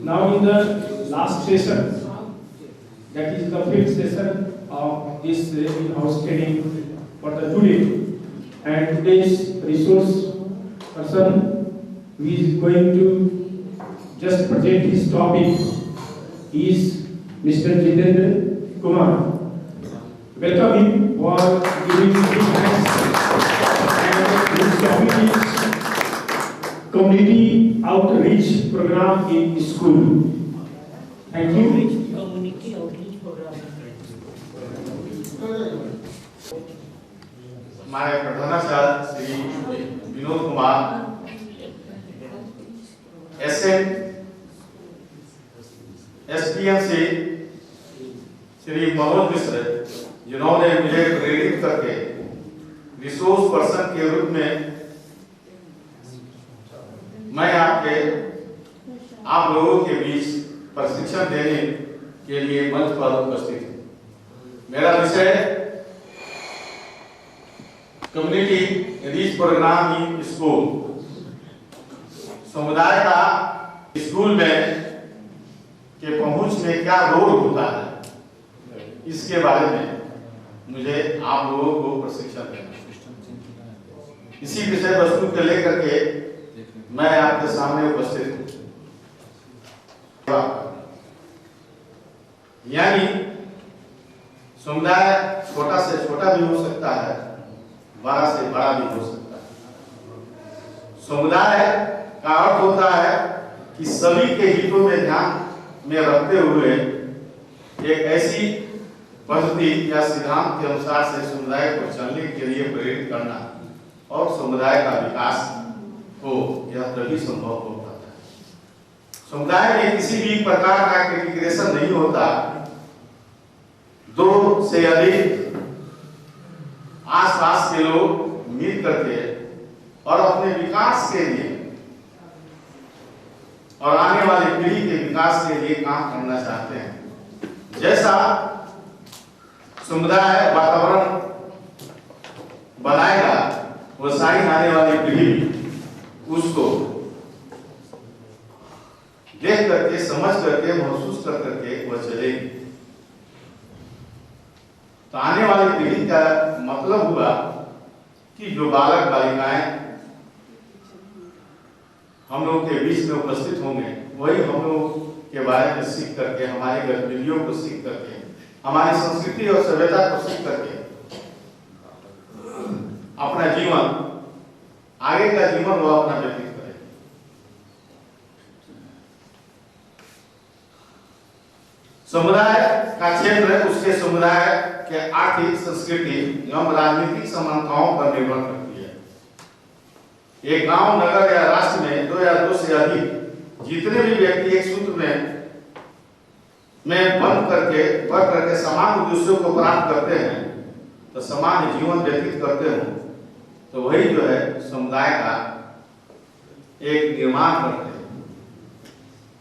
Now in the last session, that is the fifth session of this in-house training for the today, and today's resource person who is going to just present his topic is Mr. Jitendra Kumar. Welcome him for giving his hands, and his topic is community outreach program in school. Thank you. Community outreach program. हमारे प्रधानाचार्य Shri Vinod Kumar, SM SPM से श्री मनोज मिश्र, जिन्होंने मुझे प्रेरित करके resource person के रूप में मैं आप लोगों के बीच प्रशिक्षण देने के लिए मंच पर उपस्थित हूँ। मेरा विषय community reach programme in school, समुदाय का स्कूल में के पहुंच में क्या रोल होता है, इसके बारे में मुझे आप लोगों को प्रशिक्षण देना। इसी विषय वस्तु को लेकर के मैं आपके सामने उपस्थित हूँ। यानी समुदाय छोटा से छोटा भी हो सकता है, बड़ा से बड़ा भी हो सकता है। समुदाय का अर्थ होता है कि सभी के हितों में ध्यान में रखते हुए एक ऐसी पद्धति या सिद्धांत के अनुसार से समुदाय को चलने के लिए प्रेरित करना और समुदाय का विकास हो, यह तभी संभव हो पाता है। समुदाय में किसी भी प्रकार का इंटीग्रेशन नहीं होता। दो से अधिक आसपास के लोग मिल करके और अपने विकास के लिए और आने वाली पीढ़ी के विकास के लिए काम करना चाहते हैं। जैसा समुदाय वातावरण बनाएगा, वो सारी आने वाली पीढ़ी उसको देख करके, समझ करके, महसूस कर करके वह चलेगी। तो आने वाली पीढ़ी का मतलब हुआ कि जो बालक बालिकाएं हम लोग के बीच में उपस्थित होंगे, वही हम लोग के बारे में सीख करके, हमारी गतिविधियों को सीख करके, हमारी संस्कृति और सभ्यता को सीख करके अपना जीवन, आगे का जीवन वो अपना व्यतीत करें। समुदाय का क्षेत्र उसके समुदाय के आर्थिक, संस्कृति एवं राजनीतिक समानताओं पर निर्भर करती है। एक गांव, नगर या राष्ट्र में दो या दो से अधिक जितने भी व्यक्ति एक सूत्र में बंध करके बढ़ करके समान उद्देश्यों को प्राप्त करते हैं, तो समान जीवन व्यतीत करते हैं, तो वही जो है समुदाय का एक निर्माण करते हैं।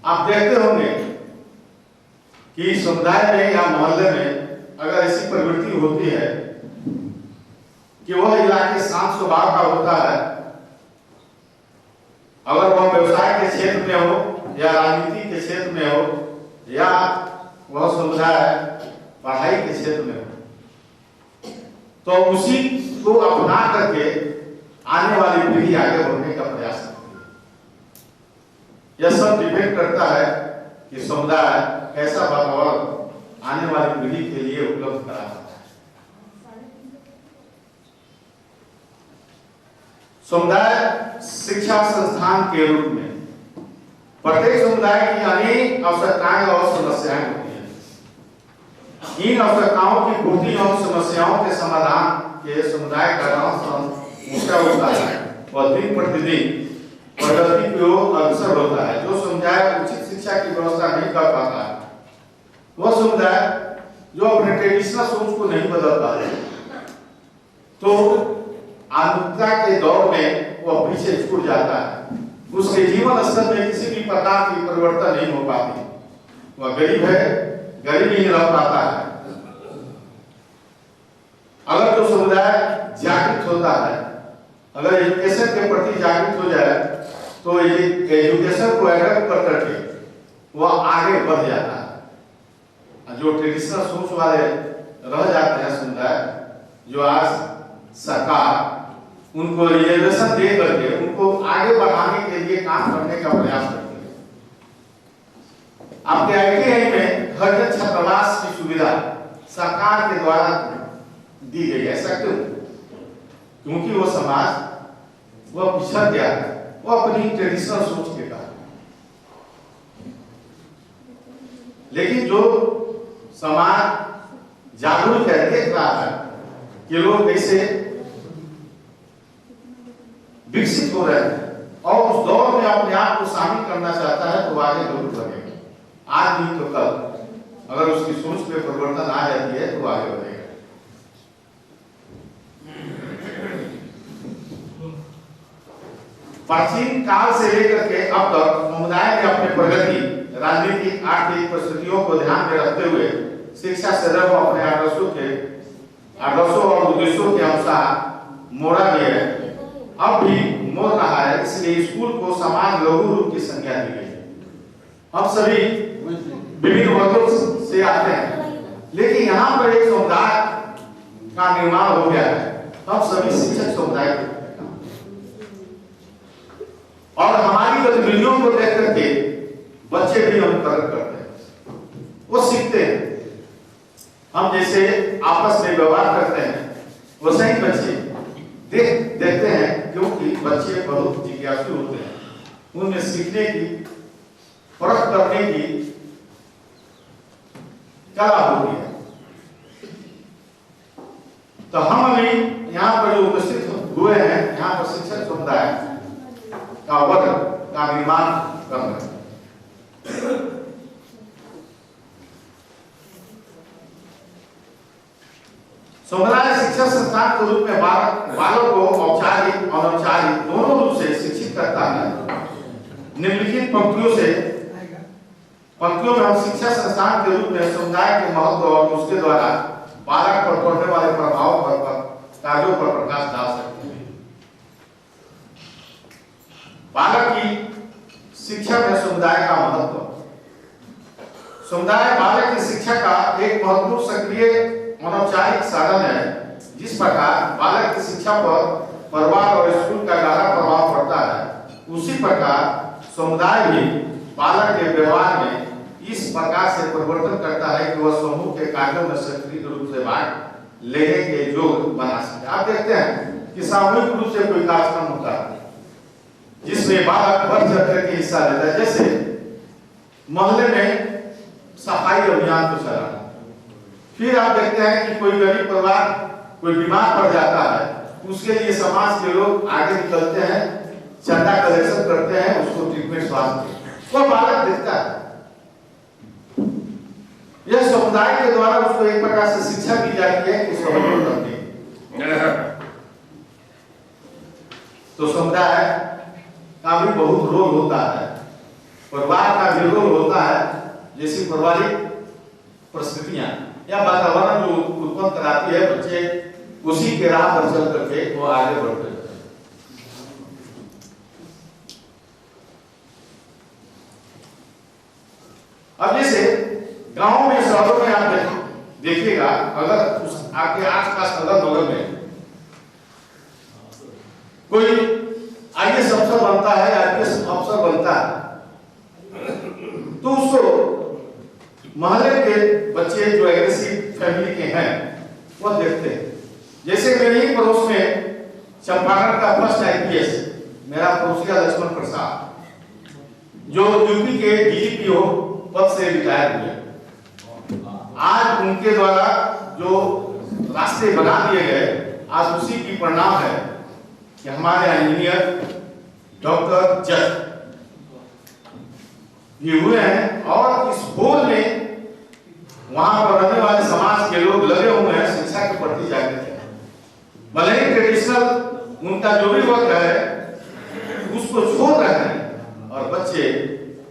आप देखते होंगे कि समुदाय में या मोहल्ले में अगर ऐसी प्रवृत्ति होती है कि वह इलाके शांत स्वभाव का होता है, अगर वह व्यवसाय के क्षेत्र में हो या राजनीति के क्षेत्र में हो या वह समुदाय पढ़ाई के क्षेत्र में हो, तो उसी को अपना करके आने वाली पीढ़ी आगे बढ़ने का प्रयास करती है। यह सब डिपेंड करता है कि समुदाय कैसा वातावरण आने वाली पीढ़ी के लिए उपलब्ध करा सकता है। समुदाय शिक्षा संस्थान के रूप में प्रत्येक समुदाय की अनेक आवश्यकताएं और समस्याएं होती हैं। इन आवश्यकताओं की पूर्ति और समस्याओं के समाधान के समुदाय का मुख्य होता है। वह दिन प्रतिदिन प्रगति की ओर अग्रसर होता है। जो समुदाय उचित शिक्षा की व्यवस्था नहीं कर पाता है, वह समुदाय जो अपने ट्रेडिशनल सोच को नहीं बदल पाता, तो आधुनिकता के दौर में वह पीछे छूट जाता है। उसके जीवन स्तर में किसी भी प्रकार की परिवर्तन नहीं हो पाती। वह गरीब है, गरीब ही रह पाता है। अगर जो समुदाय जागृत होता है, अगर एजुकेशन के प्रति जागृत हो जाए, तो ये एजुकेशन को एडप्ट कर करके वह आगे बढ़ जाता है। जो ट्रेडिशनल सोच वाले रह जाते हैं समुदाय, जो आज सरकार उनको रिजर्वेशन दे करके उनको आगे बढ़ाने के लिए काम करने का प्रयास करती है। आपके ITI में हर जन छात्रावास की सुविधा सरकार के द्वारा दी गई। ऐसा क्यों? क्योंकि वो समाज वह पिछड़ गया है, वो अपनी ट्रेडिशनल सोच के कारण। लेकिन जो समाज जागरूक है, देख रहा है कि लोग कैसे विकसित हो रहे हैं और उस दौर में अपने आप को शामिल करना चाहता है, तो आगे जरूर बढ़ेगा। आज नहीं तो कल अगर उसकी सोच में परिवर्तन आ जाती है तो आगे बढ़ेगा। प्राचीन काल से लेकर के अब तक समुदाय ने अपने प्रगति, राजनीतिक, आर्थिक परिस्थितियों को ध्यान में रखते हुए शिक्षा सदैव अपने आदर्शों और उद्देश्यों के अनुसार मोड़ा गया है, अब भी मोड़ रहा है। इसलिए स्कूल को समाज लघु रूप की संज्ञा दी गई है। हम सभी विभिन्न वर्गों से आते हैं, लेकिन यहाँ पर एक समुदाय का निर्माण हो गया है। हम सभी शिक्षक समुदाय और हमारी गतिविधियों को देख करके बच्चे भी अनुकरण करते हैं, वो सीखते हैं। हम जैसे आपस में व्यवहार करते हैं वैसे ही बच्चे देखते हैं, क्योंकि बच्चे बहुत जिज्ञासु होते हैं। उनमें सीखने की, परख करने की कला होती है। तो हम अभी यहाँ पर जो उपस्थित हुए हैं, यहाँ पर शिक्षक समुदाय का वर्ग का निर्माण कर रहे हैं। समुदाय शिक्षा संस्थान के रूप में बालक को औपचारिक और अनौपचारिक दोनों रूप से शिक्षित करता है। निम्नलिखित पंक्तियों में हम शिक्षा संस्थान के रूप में समुदाय के महत्व और उसके द्वारा बालक पर पड़ने वाले प्रभाव पर कार्यों पर प्रकाश डाल सकते हैं। बालक की शिक्षा में समुदाय का महत्व। समुदाय बालक की शिक्षा का एक महत्वपूर्ण सक्रिय अनौपचारिक साधन है। जिस प्रकार बालक की शिक्षा पर परिवार और स्कूल का गहरा प्रभाव पड़ता है, उसी प्रकार समुदाय भी बालक के व्यवहार में इस प्रकार से परिवर्तन करता है कि वह समूह के कार्यों में सक्रिय रूप से भाग लेने के योग्य बना सके। आप देखते हैं कि सामूहिक रूप से कोई कार्यक्रम होता है जिसमें बालक बढ़ चढ़ करके हिस्सा लेता है। जैसे मोहल्ले में सफाई अभियान को चलाना, फिर आप देखते हैं कि कोई गरीब परिवार कोई बीमार पड़ जाता है, उसके लिए समाज के लोग आगे निकलते हैं, चंदा कलेक्शन करते हैं, उसको ट्रीटमेंट स्वास्थ्य वो बालक देखता है। यह समुदाय के द्वारा उसको एक प्रकार से शिक्षा दी जाती है कि सहयोग करने। तो समुदाय का भी बहुत रोल होता है, परिवार का भी रोल होता है। जैसी पारिवारिक परिस्थितियां या वातावरण जो उत्पन्न कराती है, बच्चे उसी के राह पर चल करके वो आगे बढ़ते हैं। अब जैसे गांव में, शहरों में आप देखिएगा, अगर उस आपके आसपास अगल बगल में कोई IAS अफसर बनता है, IPS अफसर बनता है, तो उसको मोहल्ले के बच्चे जो एग्रेसिव फैमिली के हैं वो देखते हैं। जैसे मेरे ही पड़ोस में चंपारण का फर्स्ट IPS मेरा पड़ोसिया लक्ष्मण प्रसाद, जो यूपी के DGPO पद से रिटायर हुए, आज उनके द्वारा जो रास्ते बना दिए गए, आज उसी की परिणाम है कि हमारे इंजीनियर डॉक्टर जज ये हुए हैं। और इस होल में वहां पर रहने वाले समाज के लोग लगे हुए हैं शिक्षा के प्रति जागृत हैं। भले ही ट्रेडिशनल उनका जो भी वर्क है उसको छोड़ रहे हैं और बच्चे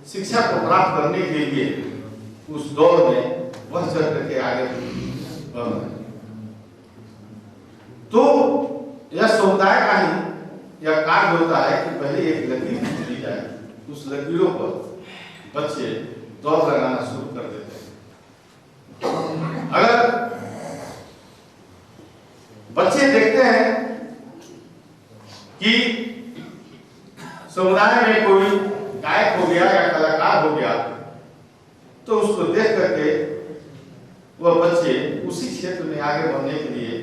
शिक्षा को प्राप्त करने के लिए उस दौर में बढ़ चढ़ करके आगे बढ़ रहे हैं। तो यह समुदाय का ही यह कार्य होता है कि पहले एक लकीर दी जाए, उस लकीरों पर बच्चे दौड़ लगाना शुरू कर देते हैं। अगर बच्चे देखते हैं कि समुदाय में कोई गायक हो गया या कलाकार हो गया, तो उसको देख करके वह बच्चे उसी क्षेत्र में आगे बढ़ने के लिए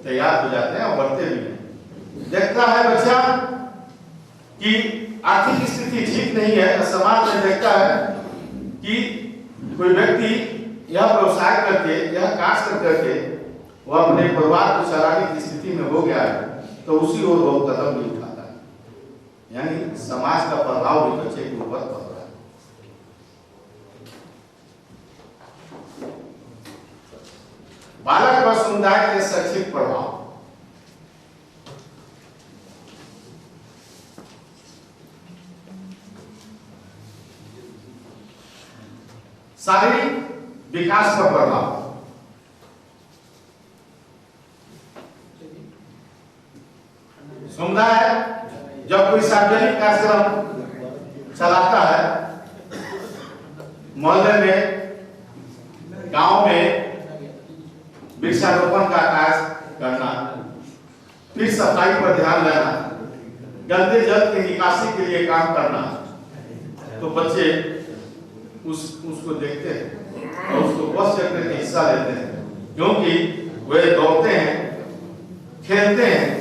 तैयार हो जाते हैं और बढ़ते भी हैं। देखता है बच्चा कि आर्थिक स्थिति ठीक नहीं है, समाज में देखता है कि कोई व्यक्ति यह व्यवसाय करके, यह कार्य करके वह अपने परिवार को चलाने की स्थिति में हो गया है, तो उसी ओर वो कदम भी उठाता है। यानी समाज का प्रभाव भी बच्चे के ऊपर पड़ रहा है। बालक व समुदाय के शैक्षिक प्रभाव। शारीरिक विकास का प्रभाव। समुदाय जब कोई सार्वजनिक कार्यक्रम चलाता है, मोहल्ले में, गांव में वृक्षारोपण का कार्य करना, फिर सफाई पर ध्यान देना, गंदे जल की निकासी के लिए काम करना, तो बच्चे उसको देखते हैं और उसको बस चढ़ करके हिस्सा लेते हैं, क्योंकि वे दौड़ते हैं, खेलते हैं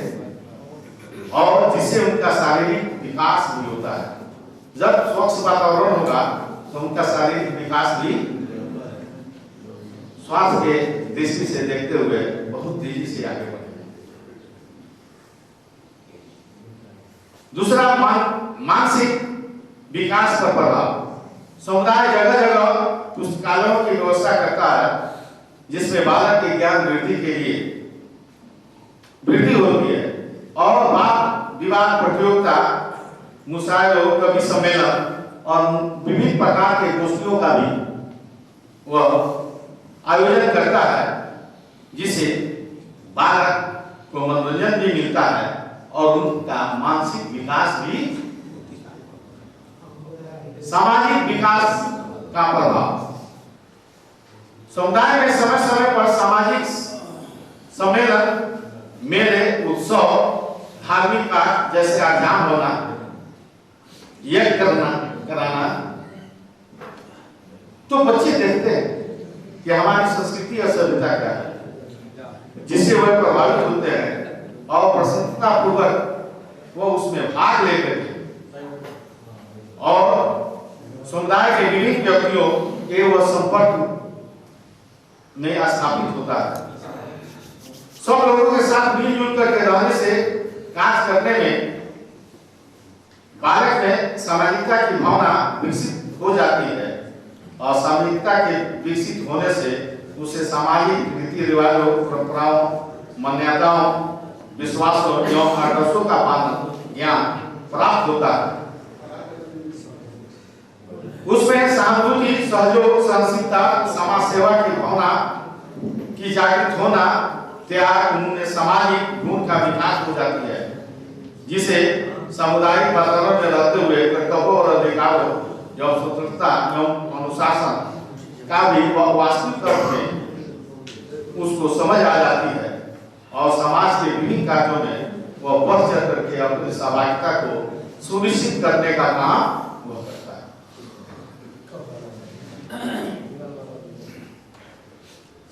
और जिससे उनका शारीरिक विकास भी होता है। जब स्वच्छ वातावरण होगा तो उनका शारीरिक विकास भी स्वास्थ्य के दृष्टि से देखते हुए बहुत तेजी से आगे बढ़ेगा। दूसरा, मानसिक विकास का प्रभाव। समुदाय जगह जगह पुस्तकालयों की व्यवस्था करता है, जिसमें बालक के ज्ञान वृद्धि के लिए वृद्धि होती है और वाद विवाद प्रतियोगिता, मुशायरों, कवि सम्मेलन और विभिन्न प्रकार के गोष्ठियों का भी वह आयोजन करता है, जिससे बालक को मनोरंजन भी मिलता है और उनका मानसिक विकास भी। सामाजिक विकास का प्रभाव। समुदाय में समय समय पर सामाजिक सम्मेलन, मेले, उत्सव, धार्मिक कार्य जैसे आयोजन होना, यज्ञ कराना, तो बच्चे देखते हैं कि हमारी संस्कृति और सभ्यता क्या है, जिससे वह प्रभावित होते हैं और प्रसन्नता पूर्वक वो उसमें भाग लेते हैं और समुदाय के विभिन्न व्यक्तियों के वह संपर्क में स्थापित होता है। सब लोगों के साथ मिलजुल करके रहने से कार्य करने में बालक में सामाजिकता की भावना विकसित हो जाती है और सामाजिकता के विकसित होने से उसे सामाजिक रीति रिवाजों, परंपराओं, मान्यताओं, विश्वासों एवं आदर्शों का पालन ज्ञान प्राप्त होता है। उसमें सहानुभूति, सहयोग, सहनशीलता, समाज सेवा की भावना की जागृत होना, त्याग, उनमें सामाजिक गुण का विकास हो जाती है, जिसे सामुदायिक वातावरण में रहते हुए कर्तव्यों और अधिकारों एवं स्वतंत्रता एवं अनुशासन का भी वह वास्तविक अर्थ में उसको समझ आ जाती है और समाज के विभिन्न कार्यों में वह बढ़ चढ़ करके अपनी सहभागिता को सुनिश्चित करने का काम वह करता है।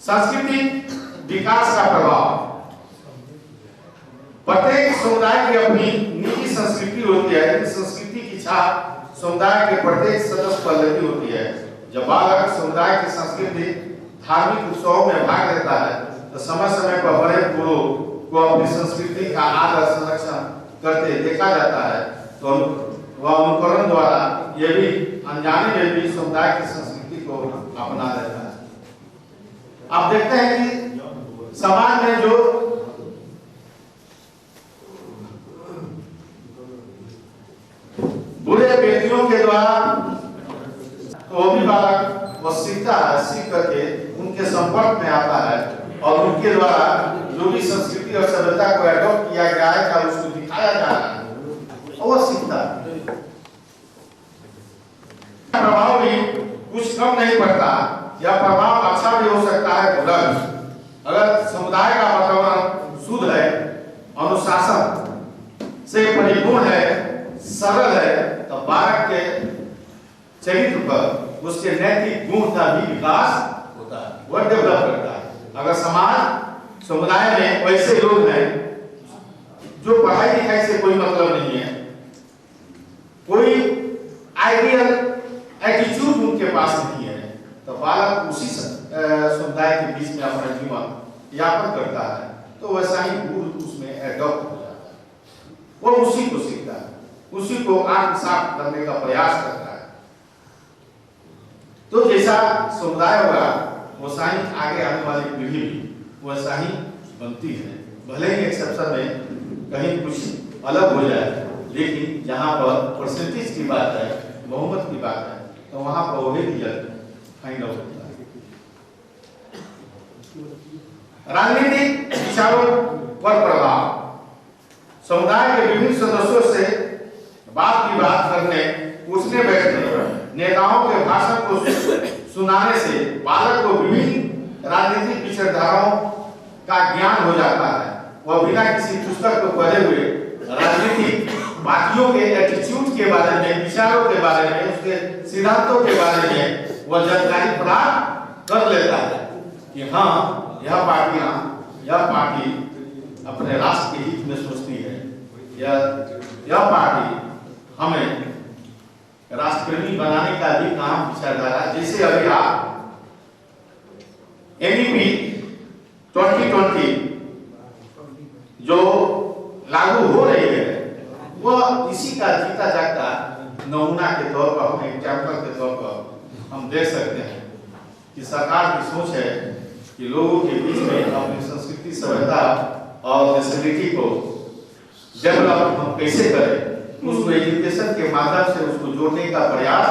सांस्कृतिक विकास का प्रभाव। प्रत्येक समुदाय की अपनी निजी संस्कृति होती है। इस संस्कृति की छाप समुदाय के प्रत्येक सदस्य पर लगी होती है। जब बालक समुदाय की संस्कृति धार्मिक उत्सवों में भाग लेता है तो समय समय पर बड़े बूढ़ों को अपनी संस्कृति का आदर संरक्षण करते देखा जाता है, तो वह अनुकरण द्वारा यह भी अनजाने में भी समुदाय की संस्कृति को अपना लेता है। आप देखते हैं कि समाज में जो बुरे व्यक्तियों के द्वारा तो भी बालक वो सीखता है, सीख करके उनके संपर्क में आता है और उनके द्वारा जो भी संस्कृति और सभ्यता को एडॉप्ट किया गया है क्या उसको दिखाया जा रहा है और वो सीखता है। प्रभाव भी कुछ कम नहीं पड़ता। यह प्रभाव अच्छा भी हो सकता है, बुरा भी। अगर समुदाय का वातावरण शुद्ध है, अनुशासन से परिपूर्ण है, सरल है, तो बालक के चरित्र पर उसके नैतिक गुण का भी विकास होता है, वह डेवलप करता है। अगर समाज समुदाय में वैसे लोग हैं जो पढ़ाई लिखाई से कोई मतलब नहीं है, कोई आइडियल एटीट्यूड उनके पास नहीं है, तो बालक उसी समुदाय के बीच में अपना जीवन यापन करता है, तो वैसा ही गुण उसमें एडॉप्ट हो जाता है। वो उसी को सीखता है, उसी को आत्मसात करने का प्रयास करता है। तो जैसा समुदाय होगा वैसा ही आगे आने वाली पीढ़ी भी वैसा ही बनती है। भले ही एक्सेप्शन में कहीं कुछ अलग हो जाए, लेकिन जहां पर परसेंटेज की बात है, बहुमत की बात है, तो वहां पर वही रिजल्ट फाइंड आउट होता है। राजनीतिक विचारों पर प्रभाव। समुदाय के विभिन्न सदस्यों से बात विवाद करने, उठने बैठने, नेताओं के भाषण को सुनाने से बालक को विभिन्न राजनीतिक विचारधाराओं का ज्ञान हो जाता है। वह बिना किसी पुस्तक को पढ़े हुए राजनीतिक पार्टियों के एटीट्यूड के बारे में, विचारों के बारे में, उसके सिद्धांतों के बारे में वह जानकारी प्राप्त कर लेता है कि हाँ, यह पार्टी अपने राष्ट्र के हित में सोचती है, यह पार्टी हमें राष्ट्रप्रेमी बनाने का भी काम विचारधारा। जैसे अभी आप एनईपी 2020 जो लागू हो रही है, वह इसी का जीता जागता नमूना के तौर पर, हम एग्जाम्पल के तौर पर हम देख सकते हैं कि सरकार की सोच है कि लोगों के बीच में अपनी संस्कृति, सभ्यता और नेशनलिटी को डेवलप हम कैसे करें, उसको एजुकेशन के माध्यम से उसको जोड़ने का प्रयास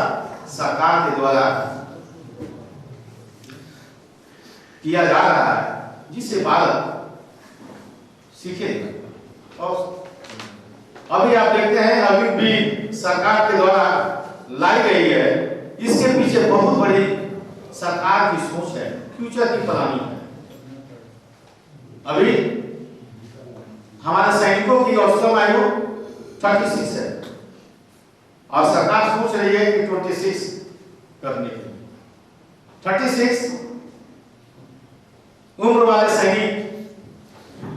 सरकार के द्वारा किया जा रहा है, जिससे बालक सीखेगा। और अभी आप देखते हैं, अभी भी सरकार के द्वारा लाई गई है, इसके पीछे बहुत बड़ी सरकार की सोच है, फ्यूचर की प्लानिंग है। अभी हमारे सैनिकों की औसतन आयु 36 है और सरकार सोच रही है कि 26 करने की। 36 उम्र वाले सैनिक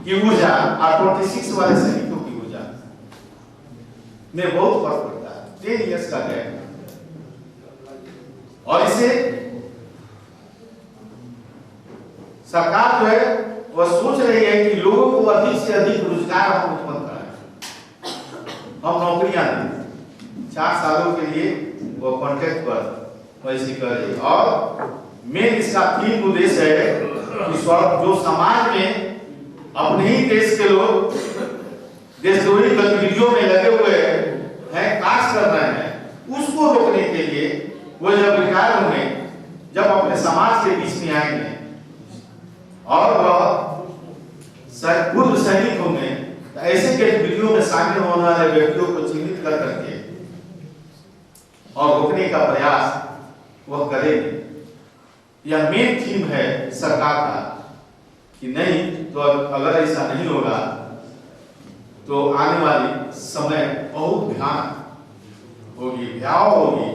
की ऊर्जा और 26 वाले सैनिकों की ऊर्जा में बहुत फर्क पड़ता है, 10 इयर्स का गैप। और इसे सरकार जो है वह सोच रही है कि लोगों को अधिक से अधिक रोजगार हम उत्पन्न कराएं, हम नौकरियां दें। 4 सालों के लिए वो कॉन्ट्रैक्ट पर वैसे करें। और मेन इसका 3 उद्देश्य है कि जो समाज में अपने ही देश के लोग देशद्रोही गतिविधियों में लगे हुए हैं, काज कर रहे हैं, उसको रोकने के लिए वो जब रिटायर होंगे, जब अपने समाज के बीच में आएंगे और वह पूर्व सैनिक होंगे, तो ऐसे गतिविधियों में शामिल होने वाले व्यक्तियों को चिन्हित कर करके और रोकने का प्रयास वह करेंगे। यह मेन थीम है सरकार का कि नहीं तो अगर ऐसा नहीं होगा तो आने वाली समय बहुत भयानक होगी, भयावह होगी,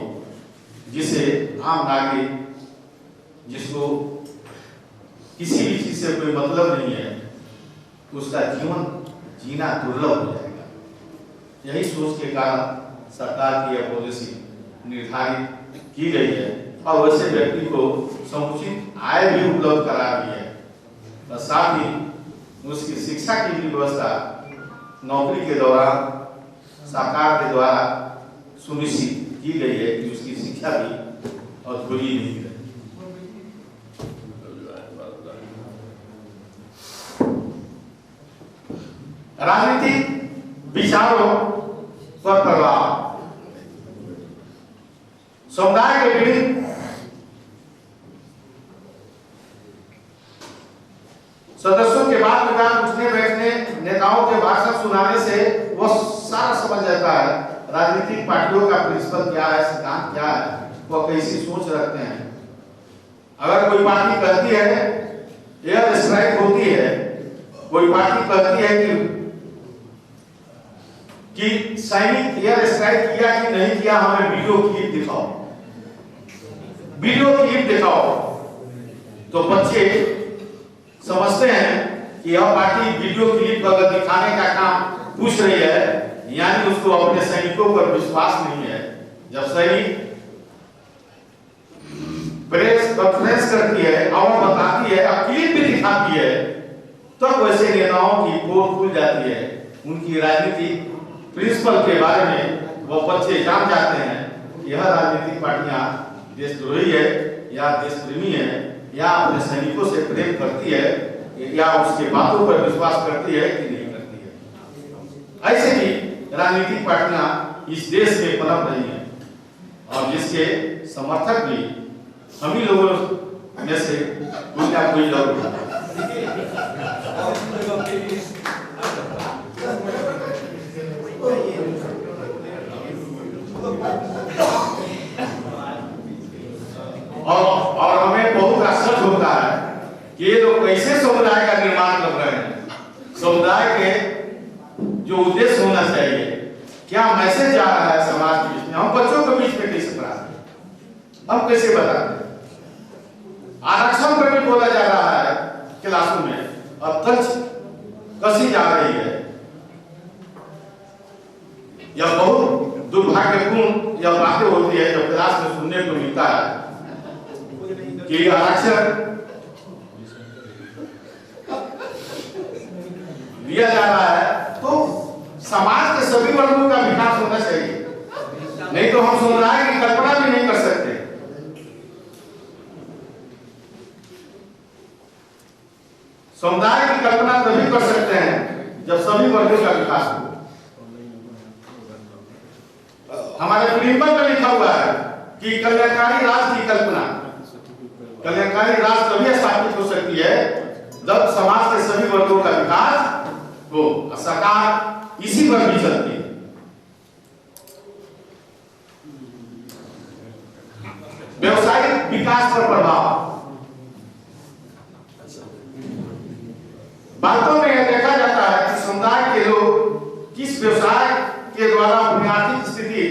जिसे आम नागरिक जिसको किसी भी चीज से कोई मतलब नहीं है, उसका जीवन जीना दुर्लभ हो जाएगा। यही सोच के कारण सरकार की यह पॉलिसी निर्धारित की गई है और वैसे व्यक्ति को समुचित आय भी उपलब्ध करा रही है और साथ ही उसकी शिक्षा की भी व्यवस्था नौकरी के दौरान सरकार के द्वारा सुनिश्चित की गई है कि उसकी शिक्षा भी अधूरी नहीं रहे। राजनीतिक विचारों पर प्रभाव। समुदाय के विभिन्न सदस्यों के बाद विवाद, उठने बैठने, नेताओं के भाषण सुनाने से वह सारा समझ जाता है राजनीतिक पार्टियों का प्रिंसिपल क्या है, सिद्धांत क्या है, वह कैसी सोच रखते हैं। अगर कोई पार्टी कहती है एयर स्ट्राइक होती है, कोई पार्टी कहती है कि सैनिक एयर स्ट्राइक किया कि नहीं किया, हमें वीडियो क्लिप दिखाओ, वीडियो क्लिप दिखाओ, तो बच्चे समझते हैं कि यह पार्टी वीडियो क्लिप अगर दिखाने का काम पूछ रही है, यानी उसको अपने सैनिकों पर विश्वास नहीं है। जब सैनिक प्रेस कॉन्फ्रेंस करती है और बताती है और क्लिप भी दिखाती है, तब तो वैसे नेताओं की पोल खुल जाती है। उनकी राजनीतिक प्रिंसिपल के बारे में वो बच्चे जान जाते हैं कि यह राजनीतिक पार्टियां देशद्रोही है या देशप्रेमी है, या अपने सैनिकों से प्रेम करती है, या उसके बातों पर विश्वास करती है कि नहीं करती है। ऐसे ही राजनीतिक पार्टियां इस देश में पनप रही हैं और जिसके समर्थक भी हम ही लोगों में से कोई ना कोई जरूर है। और हमें बहुत आश्चर्य होता है कि ये लोग कैसे समुदाय का निर्माण कर रहे हैं। समुदाय के जो उद्देश्य होना चाहिए, क्या मैसेज जा रहा है समाज के बीच में, हम बच्चों के बीच में कैसे पढ़ाते हैं, हम कैसे बताते हैं। आरक्षण पर भी बोला जा रहा है क्लासों में, अब तक कसी जा रही है। यह बहुत दुर्भाग्यपूर्ण यह बातें होती है जब क्लास में सुनने को मिलता है कि आरक्षण दिया जा रहा है, तो समाज के सभी वर्गों का विकास होना चाहिए, नहीं तो हम समुदाय की कल्पना भी नहीं कर सकते। समुदाय की कल्पना तभी कर सकते हैं जब सभी वर्गों का विकास हो। हमारे प्रिंसिपल में लिखा हुआ है कि कल्याणकारी राष्ट्र की कल्पना, कल्याणकारी राष्ट्र तभी स्थापित हो सकती है जब समाज के सभी वर्गों का विकास हो। सरकार इसी पर भी चलती है। व्यवसायिक विकास पर प्रभाव, बातों में यह देखा जाता है कि समुदाय के लोग किस व्यवसाय के द्वारा अपनी आर्थिक स्थिति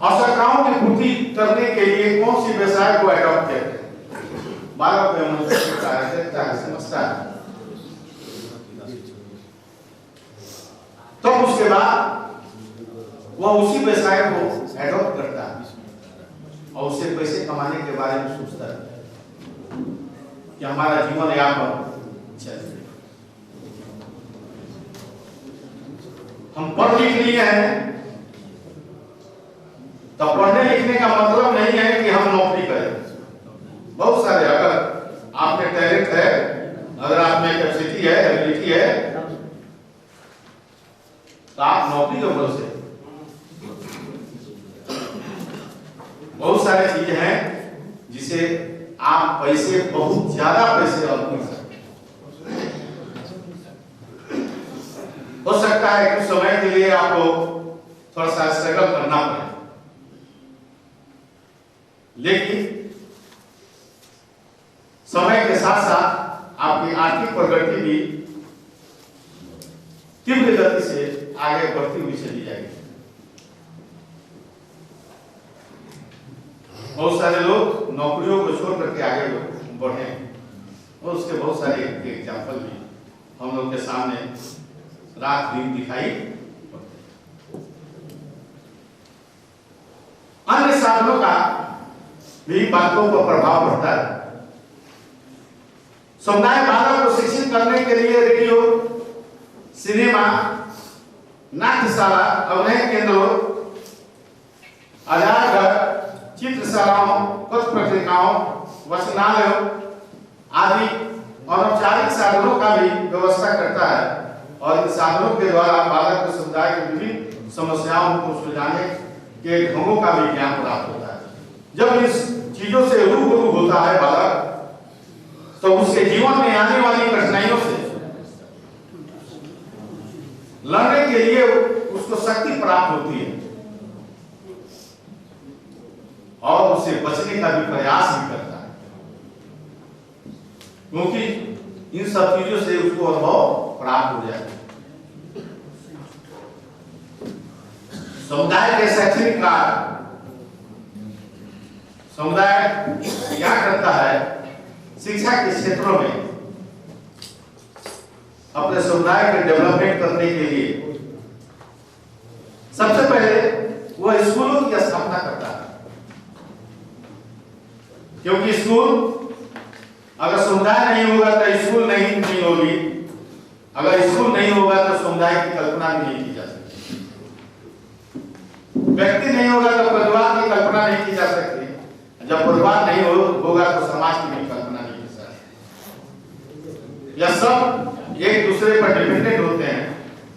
आवश्यकताओं की पूर्ति करने के लिए कौन सी व्यवसाय को एडॉप्ट करते हैं। बालक देखता है, समझता है, तो उसके बाद वह उसी व्यवसाय को एडॉप्ट करता है और उससे पैसे कमाने के बारे में सोचता है कि हमारा जीवन यापन चले। हम पढ़ लिख लिए हैं, तो पढ़ने लिखने का मतलब नहीं है कि हम नौकरी करें। बहुत सारे, अगर आप में टैलेंट है, अगर आप में कैपेसिटी है, एबिलिटी है, तो आप नौकरी के भरोसे। बहुत सारी चीजें हैं जिसे आप पैसे, बहुत ज्यादा पैसे अर्न कर सकते हैं। हो सकता है कुछ समय के लिए आपको थोड़ा सा स्ट्रगल करना पड़े, लेकिन समय के साथ साथ आपकी आर्थिक प्रगति भी तीव्र गति से आगे बढ़ती हुई चली जाएगी। बहुत सारे लोग नौकरियों को छोड़ करके आगे बढ़े और उसके बहुत सारे एग्जाम्पल भी हम लोग के सामने रात दिन दिखाई पड़ते। अन्य साधनों का भी बातों पर प्रभाव पड़ता है। समुदाय बालक को शिक्षित करने के लिए रेडियो, सिनेमा, नाट्यशाला, अभिनय केंद्रों, आजाद चित्रशालाओं, पत्र पत्रिकाओं, वचनालयों आदि अनौपचारिक साधनों का भी व्यवस्था करता है और इन साधनों के द्वारा बालक को समुदाय की विभिन्न समस्याओं को सुलझाने के ढंगों का भी ज्ञान प्राप्त होता है। जब इस चीजों से रूबरू होता है बालक, तो उसके जीवन में आने वाली कठिनाइयों से लड़ने के लिए उसको शक्ति प्राप्त होती है और उसे बचने का भी प्रयास भी करता है, क्योंकि इन सब चीजों से उसको अनुभव प्राप्त हो जाता है। समुदाय के शैक्षणिक कार्य, समुदाय क्या करता है शिक्षा के क्षेत्रों में अपने समुदाय के डेवलपमेंट करने के लिए सबसे पहले वह स्कूलों की स्थापना करता है, क्योंकि स्कूल अगर समुदाय नहीं होगा तो स्कूल नहीं होगी, अगर स्कूल नहीं होगा तो समुदाय की कल्पना भी नहीं की जा सकती, व्यक्ति नहीं होगा तो परिवार की कल्पना नहीं की जा सकती, जब परिवार नहीं होगा तो समाज की भी कल्पना नहीं की जा सकती। यह सब एक दूसरे पर डिपेंडेंट होते हैं,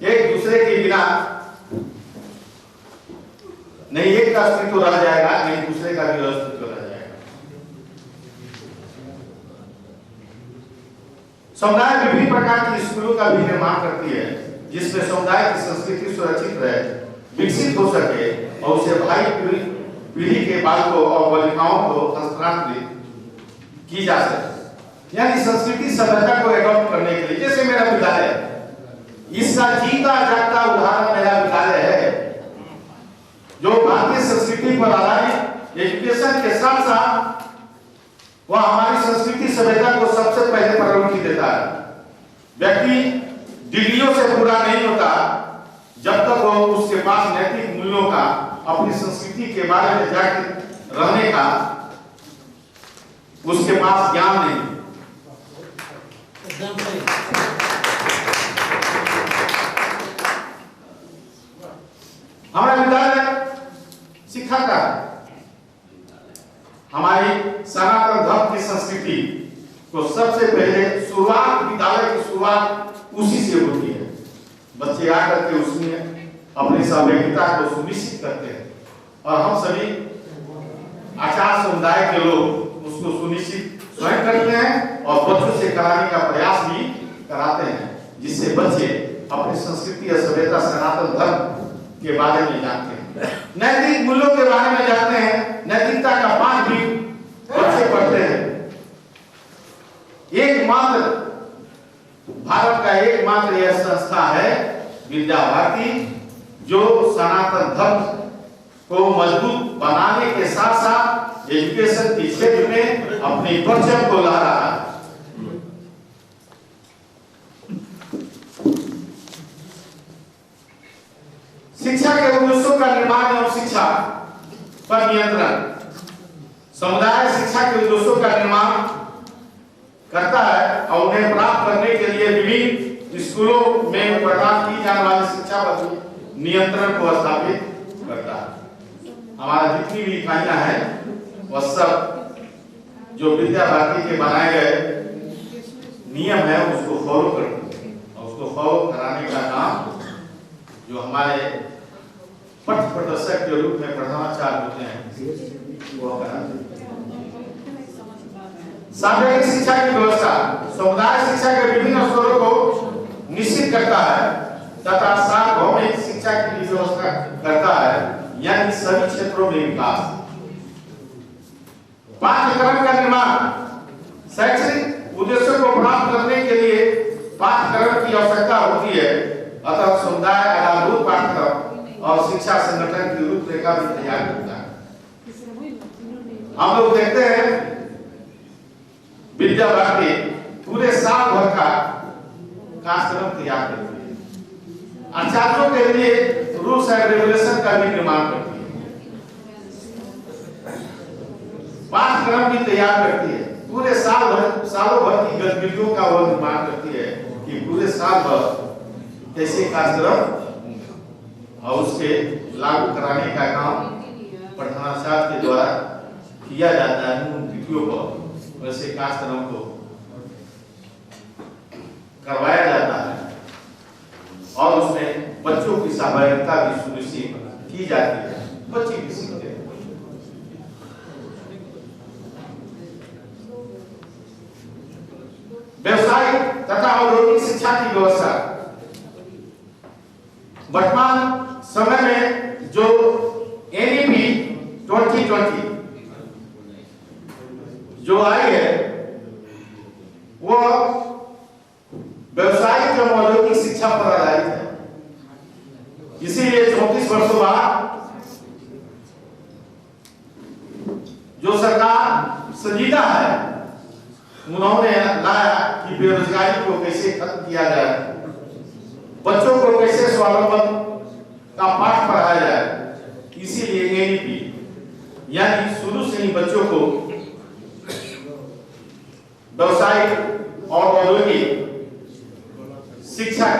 एक दूसरे के बिना नहीं एक का अस्तित्व रह जाएगा, नहीं दूसरे का भी अस्तित्व रह जाएगा। समुदाय विभिन्न प्रकार की स्कूलों का भी निर्माण करती है, जिसमें समुदाय की संस्कृति सुरक्षित रहे, विकसित हो सके और उसे भावी पीढ़ी के बालकों और बालिकाओं को हस्तांतरित की जा सके, यानी संस्कृति सभ्यता को एडॉप्ट करने के लिए। जैसे मेरा विद्यालय, इसका जीता जागता उदाहरण मेरा विद्यालय है, जो भारतीय संस्कृति पर आधारित एजुकेशन के साथ साथ वह हमारी संस्कृति सभ्यता को सबसे पहले प्रायोरिटी देता है। व्यक्ति डिग्रियों से पूरा नहीं होता जब तक वो उसके पास नैतिक मूल्यों का, अपनी संस्कृति के बारे में जागृत रहने का उसके पास ज्ञान नहीं। हमारा विद्यालय सिखाता है हमारी सनातन धर्म की संस्कृति को। सबसे पहले शुरुआत, विद्यालय की शुरुआत उसी से होती है। बच्चे आकर के उसमें अपनी सहभागिता को सुनिश्चित करते हैं और हम सभी आचार्य समुदाय के लोग उसको सुनिश्चित स्वयं करते हैं और बच्चों से कराने का प्रयास भी कराते हैं, जिससे बच्चे अपनी संस्कृति और सभ्यता सनातन धर्म के बारे में जानते हैं, नैतिक मूल्यों के बारे में जानते हैं, नैतिकता का पाठ भी बच्चे पढ़ते हैं। एकमात्र भारत का एकमात्र यह संस्था है विद्या भारती, जो सनातन धर्म को मजबूत बनाने के साथ साथ एजुकेशन के क्षेत्र में अपनी परचम को ला रहा है। शिक्षा के उद्देश्यों का निर्माण एवं शिक्षा पर नियंत्रण। समुदाय शिक्षा के उद्देश्यों का निर्माण करता है और उन्हें प्राप्त करने के लिए विभिन्न स्कूलों में प्रदान की जाने वाली शिक्षा पर नियंत्रण को स्थापित करता है। हमारा जितनी भी इकाइयां हैं वह सब जो विद्या भारती के बनाए गए नियम है उसको फॉलो करते हैं और उसको फॉलो कराने का काम जो हमारे पथ प्रदर्शक के रूप में प्रधानाचार्य होते हैं वो कराते हैं। सार्वजनिक शिक्षा की व्यवस्था समुदाय शिक्षा के विभिन्न स्तरों को निश्चित करता है तथा सार्वभौमिक शिक्षा की भी व्यवस्था करता है, यानी सभी क्षेत्रों में विकास। पाठ्यक्रम का निर्माण शैक्षणिक उद्देश्यों को प्राप्त करने के लिए पाठ्यक्रम की आवश्यकता होती है, अतः समुदाय आधारभूत पाठ्यक्रम और शिक्षा संगठन की रूपरेखा भी तैयार करता है। हम लोग देखते हैं विद्या भारती पूरे साल भर का कार्यक्रम तैयार करती है, आचार्यों के लिए रूल्स एंड रेगुलेशन का भी निर्माण करती है, पाठ्यक्रम भी तैयार करती है, पूरे सालों भर की गतिविधियों का वह निर्माण करती है कि पूरे साल भर कैसे कार्यक्रम और उसके लागू कराने का काम प्रधानाचार्य के द्वारा किया जाता है। उन तिथियों पर वैसे कार्यक्रम को करवाया जाता है और उसमें बच्चों की सहभागिता भी सुनिश्चित की जाती है, बच्चे भी सीखते हैं। व्यावसायिक तथा औद्योगिक शिक्षा की व्यवस्था। वर्तमान समय में जो एनईपी 2020 जो आई है वो व्यवसायिक एवं औद्योगिक शिक्षा पर आधारित है। इसीलिए 34 वर्षों बाद जो सरकार संजीदा है उन्होंने लाया कि बेरोजगारी को कैसे खत्म किया जाए, बच्चों को कैसे स्वावलंबन का पाठ पढ़ाया जाए। इसीलिए एनईपी यानी शुरू से ही बच्चों को व्यवसायिक और औद्योगिक शिक्षा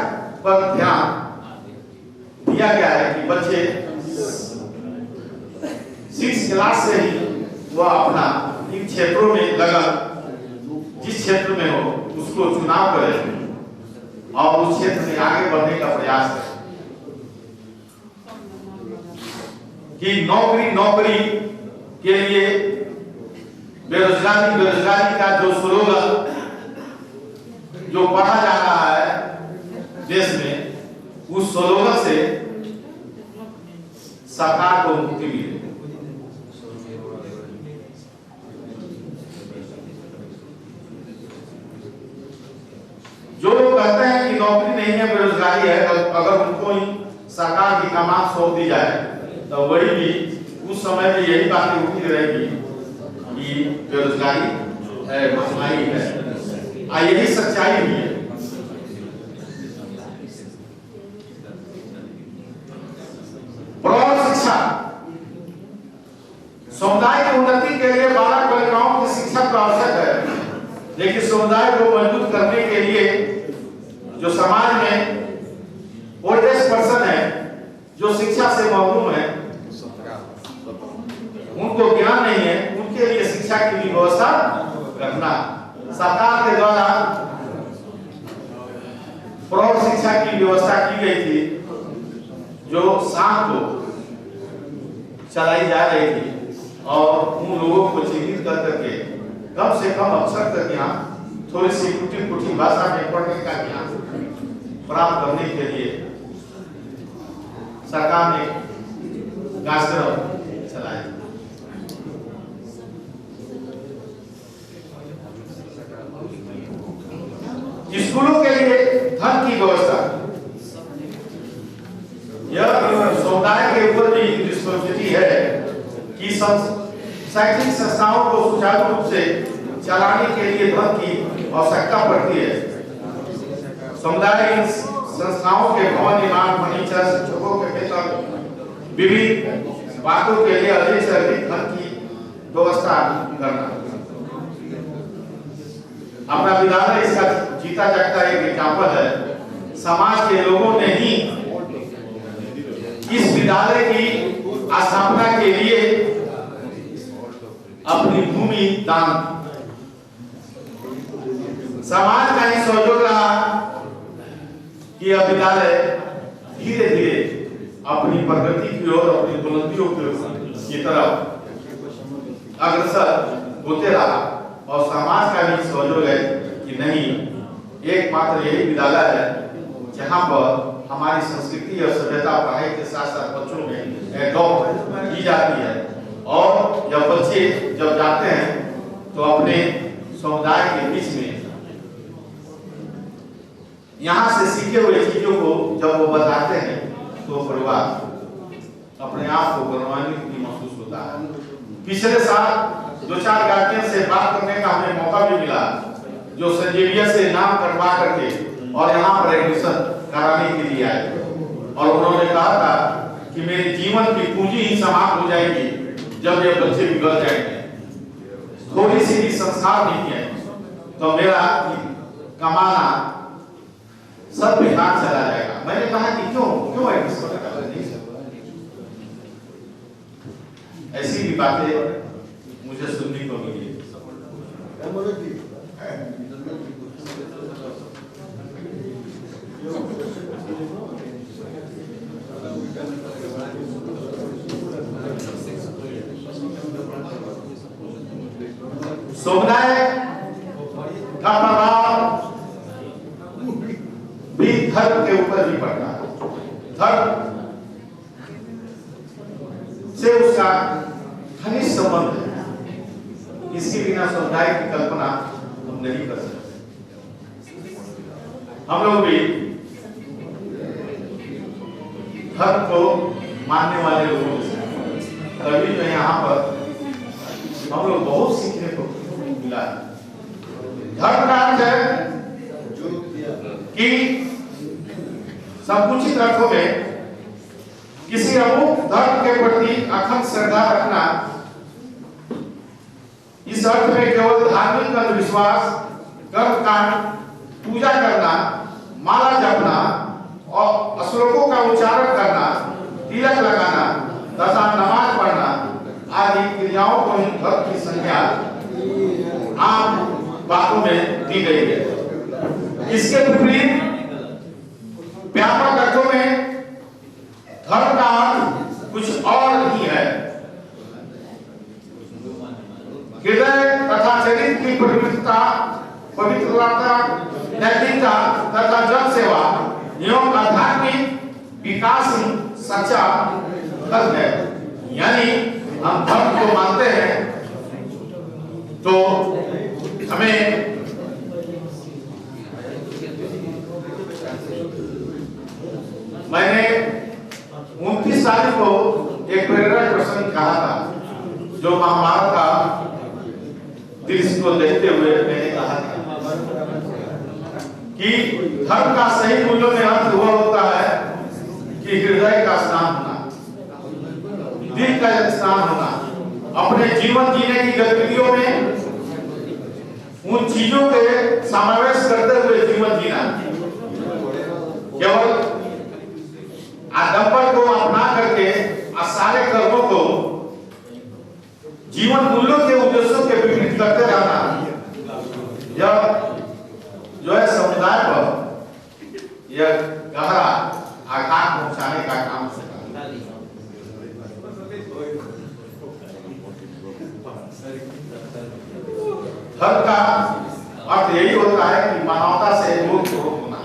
पर ध्यान दिया गया है कि बच्चे 6 क्लास से ही वह अपना इन क्षेत्रों में लगन जिस क्षेत्र में हो उसको चुनाव करें और उस क्षेत्र में आगे बढ़ने का प्रयास करें कि नौकरी के लिए बेरोजगारी का जो स्लोगन जो पढ़ा जा रहा है देश में, उस स्लोगन से सरकार को मुक्ति मिले। जो लोग कहते हैं कि नौकरी नहीं है बेरोजगारी है, अगर उनको ही सरकार की कमान सौंप दी जाए तो वही भी उस समय में यही बातें उठती रहेगी कि बेरोजगारी है, महंगाई है। यही सच्चाई भी है। प्रौढ़ शिक्षा समुदाय की उन्नति के लिए बालक बालिकाओं की शिक्षा तो आवश्यक है, लेकिन समुदाय को मजबूत करने के लिए जो समाज में ओल्डेस्ट पर्सन है, जो शिक्षा से महरूम है, उनको ज्ञान नहीं है, उनके लिए शिक्षा की भी व्यवस्था करना। सरकार के द्वारा प्रौढ़ शिक्षा की व्यवस्था की गई थी जो शाम को चलाई जा रही थी और उन लोगों को चिन्हित कर करके कम से कम अक्षर तक यहाँ थोड़ी सी टूटी भाषा में पढ़ने का ज्ञान प्राप्त करने के लिए सरकार ने कार्यक्रम चलाया। स्कूलों के लिए धन की व्यवस्था, यह समुदाय के ऊपर भी रिस्पॉन्सिबिलिटी है कि शैक्षणिक संस्थाओं को सुचारू रूप से चलाने के लिए धन की आवश्यकता पड़ती है। समुदाय संस्थाओं के भवन निर्माण, फर्नीचर, शिक्षकों के वेतन, विभिन्न बातों के लिए अधिक से अधिक धन की व्यवस्था करना। अपना विद्यालय इसका जीता जागता एक एग्जाम्पल है। समाज के लोगों ने ही इस विद्यालय की स्थापना के लिए अपनी भूमि दान, समाज का ही सहयोग रहा कि यह विद्यालय धीरे धीरे अपनी प्रगति की ओर, अपनी बुलंदियों की तरफ अग्रसर होते रहा और समाज का भी सहयोग है कि नहीं, एकमात्र यही विद्यालय है जहां पर हमारी संस्कृति और सभ्यता पढ़ाई के साथ साथ बच्चों में एडॉप्ट की जाती है और जब बच्चे जब जाते हैं तो अपने समुदाय के बीच में यहाँ से सीखे हुए चीजों को जब वो बताते हैं तो परिवार अपने आप को गौरवान्वित भी महसूस होता है। पिछले साल 2-4 गार्जियन से बात करने का हमें मौका भी मिला जो संजीविया से नाम कटवा करके और यहाँ पर एडमिशन कराने के लिए आए और उन्होंने कहा था कि मेरे जीवन की पूंजी ही समाप्त हो जाएगी जब ये बच्चे बिगड़ जाएंगे, थोड़ी सी भी संस्कार नहीं है तो मेरा कमाना सब बेकार चला जाएगा। मैंने कहा कि क्यों एडमिशन करा रहे हैं? ऐसी भी बातें मुझे सुनने को मिली। समुदाय का प्रभाव भी धर्म के ऊपर भी पड़ता है। धर्म से उसका घनिष्ठ संबंध है। इसके बिना समुदाय की कल्पना हम नहीं कर सकते। हम लोग भी धर्म को मानने वाले लोगों से तभी जो यहाँ पर हम लोग बहुत सीखने को मिला है। धर्म का अर्थ है कि संकुचित अर्थों में किसी अमुक धर्म के प्रति अखंड श्रद्धा रखना। इस अर्थ में केवल धार्मिक अंधविश्वास, कर्मकांड, पूजा करना, माला जपना और श्लोकों का उच्चारण करना, तिलक लगाना तथा नमाज पढ़ना आदि क्रियाओं को ही धर्म की संज्ञा आम बातों में दी गई है। इसके विपरीत व्यापक अर्थों में धर्म का अर्थ कुछ और ही है। हृदय तथा शरीर की पवित्रता, नैतिकता तथा जन सेवा एवं आध्यात्मिक विकास ही सच्चा धर्म है। यानी हम धर्म को मानते हैं तो हमें मैंने 29 तारीख को एक प्रेरक प्रसंग कहा था, जो महाभारत का दृश्य को देखते हुए मैंने कहा था कि धर्म का सही मूल्यों में अर्थ हुआ होता है कि हृदय का स्नान होना, दिल का स्नान होना, अपने जीवन जीने की गतिविधियों में उन चीजों के समावेश करते हुए जीवन जीना। केवल आडंबर को अपना करके सारे कर्मों को जीवन मूल्यों के उद्देश्यों के विपरीत करते रहना, यह जो है समुदाय पर यह गहरा आघात पहुंचाने का काम है। धर्म का अर्थ यही होता है कि मानवता से मुक्त होना,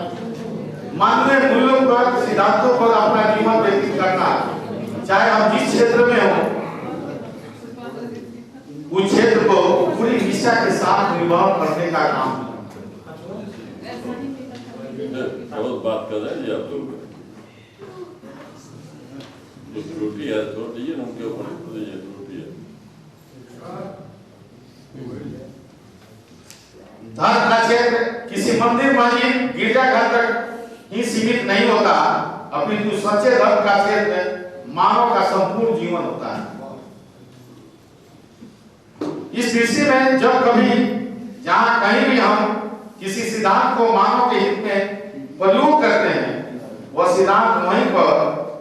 मानवीय मूल्यों पर, सिद्धांतों पर अपना जीवन व्यतीत करना, चाहे हम जिस क्षेत्र में हो उस क्षेत्र को पूरी निष्ठा के साथ निर्वहन करने का काम। बहुत बात कर रहे हैं जी आप लोग, रोटी है छोड़ दीजिए, उनके ऊपर रोटी है। धर्म का क्षेत्र किसी मंदिर, मस्जिद, गिरजाघर तक ही सीमित नहीं होता, अपितु सच्चे धर्म का क्षेत्र मानव का संपूर्ण जीवन होता है। इस दृष्टि में जब कभी जहां कहीं भी हम किसी सिद्धांत को मानव के हित में प्रयोग करते हैं, वह सिद्धांत वहीं पर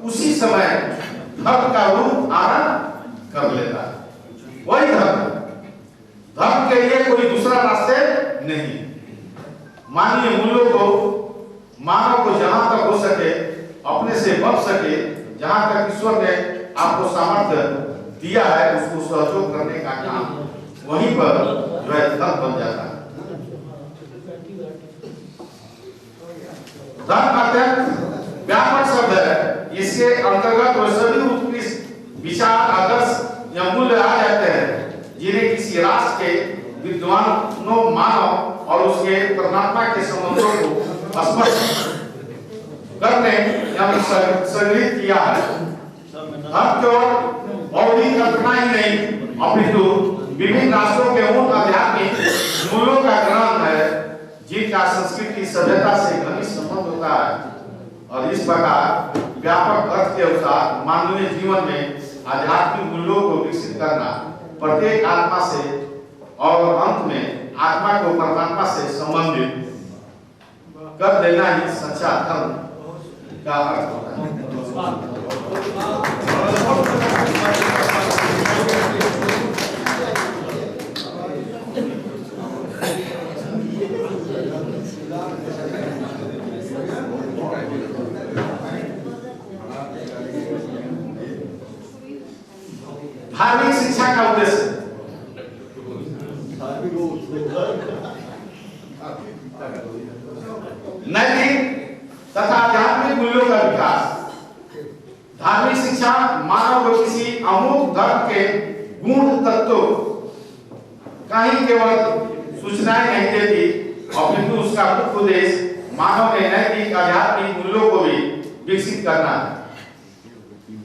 उसी समय धर्म का रूप धारण कर लेता है। वही धर्म के लिए कोई दूसरा रास्ते नहीं। मानवीय मूल्यों को मानव को जहां तक हो सके अपने से बच सके, जहां तक ईश्वर ने आपको सामर्थ्य दिया है उसको सहयोग करने का काम वहीं पर जो है धर्म बन जाता है। धर्म अत्यंत व्यापक शब्द है, इसके अंतर्गत वह सभी उत्कृष्ट विचार, आदर्श या मूल्य आ जाते हैं जिन्हें किसी राष्ट्र के विद्वानों, मानव और उसके परमात्मा के संबंधों को स्पष्ट करने या संग्रहित किया है। धर्म केवल बौद्धिक कल्पना ही नहीं, अपितु विभिन्न राष्ट्रों के उन आध्यात्मिक मूल्यों का ग्रंथ है जिनका संस्कृति, सभ्यता से घनिष्ठ संबंध होता है। और इस प्रकार व्यापक अर्थ के अनुसार मानवीय जीवन में आध्यात्मिक मूल्यों को विकसित करना, प्रत्येक आत्मा से और अंत में आत्मा को परमात्मा से संबंधित कर देना ही सच्चा धर्म का अर्थ होता है। धार्मिक शिक्षा का उद्देश्य नैतिक तथा आध्यात्मिक मूल्यों का विकास, धार्मिक शिक्षा मानव को किसी अमूर्त धर्म के गूढ़ तत्वों का ही केवल सूचनाएं नहीं देती और किंतु उसका मुख्य उद्देश्य मानव में नैतिक आध्यात्मिक मूल्यों को भी विकसित करना है।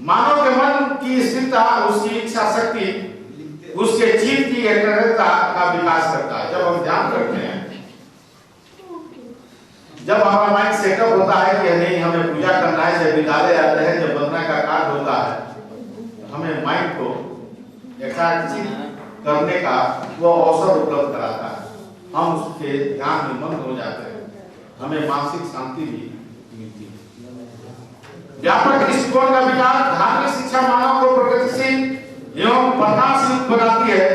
मानव के मन की स्थिरता, उसकी इच्छा शक्ति, उसके चित्त की एकाग्रता का विकास करता है। जब हम ध्यान करते हैं, जब हमारा माइंड सेटअप होता है कि नहीं हमें पूजा करना है, जब विद्यालय आते हैं, जब वंदना का कार्य होता है, हमें माइंड को एकाग्रचित करने का वो अवसर उपलब्ध कराता है। हम उसके ध्यान में मग्न हो जाते हैं, हमें मानसिक शांति भी मिलती है। व्यापक दृष्टिकोण का विकास, धार्मिक शिक्षा मानव को प्रगतिशील एवं परिणामशील बनाती है।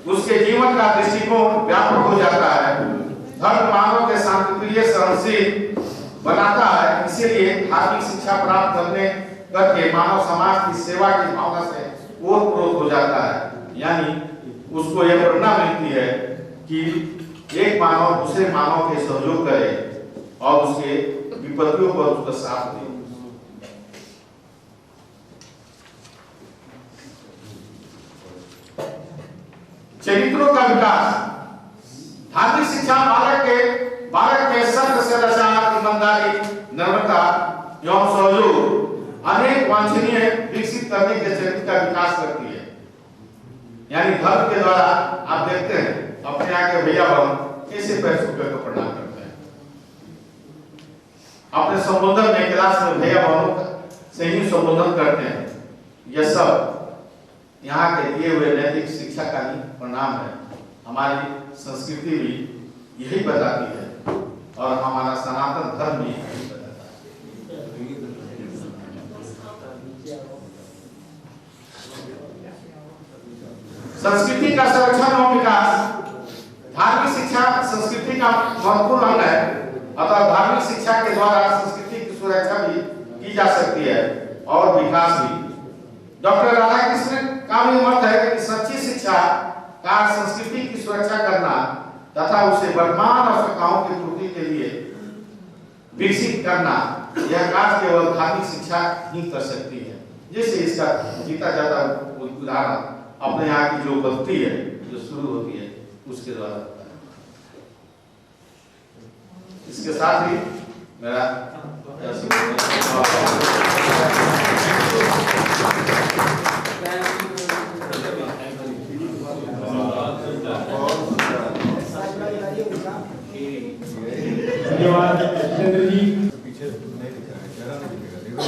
उसके जीवन का दृष्टिकोण व्यापक हो जाता है। धर्म मानव के शांतिप्रिय, सहनशील बनाता है। इसीलिए धार्मिक शिक्षा प्राप्त करके मानव समाज की सेवा की भावना से ओतप्रोत हो जाता है। यानी उसको यह प्रेरणा मिलती है कि एक मानव दूसरे मानव के सहयोग करे और उसके विपत्तियों पर उसका साथ दे। चरित्रों का विकास, धार्मिक शिक्षा बालक के सत्य, सदाचार, ईमानदारी, नम्रता एवं सहयोग अनेक वांछनीय विकसित करने के चरित्र का विकास करती है। यानी धर्म के द्वारा आप देखते हैं अपने यहाँ के भैया बहन कैसे पैर छूकर को प्रणाम करते हैं। अपने संबोधन में क्लास में भैया बहनों से ही संबोधन करते हैं। यह सब यहाँ के दिए हुए नैतिक शिक्षा का ही परिणाम है। हमारी संस्कृति भी यही बताती है और हमारा सनातन धर्म भी यही बताता है। संस्कृति का संरक्षण और विकास, धार्मिक शिक्षा संस्कृति का महत्वपूर्ण अंग है। अतः धार्मिक शिक्षा के द्वारा संस्कृति की सुरक्षा भी की जा सकती है और विकास भी। डॉक्टर राधाकृष्णन का भी मत है कि सच्ची शिक्षा का संस्कृति की सुरक्षा करना तथा उसे वर्तमान आवश्यकताओं की पूर्ति के लिए विकसित करना, यह कार्य केवल धार्मिक शिक्षा ही कर सकती है। जैसे इसका जीता जाता उदाहरण अपने यहाँ की जो भक्ति है जो शुरू होती है उसके द्वारा होता है। इसके साथ ही मेरा धन्यवाद जितेंद्र जी। पीछे नहीं दिखा है, चेहरा नहीं दिखेगा, चलिए